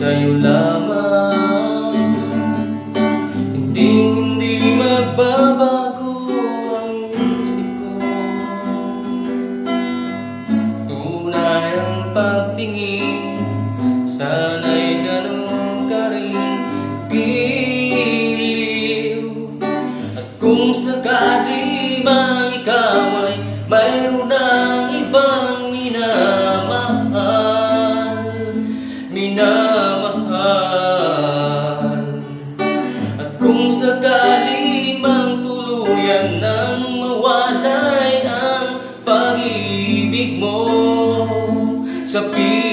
sa'yo lamang. Hindi magbabago ang isip ko. Tunay ang pagtingin, sana'y ganun ka rin giliw. At kung sakali mang ikaw ay mayroon ng ibang minamahal, at kung sakali mang tuluyan nang mawalay ang pag-ibig mo sa piling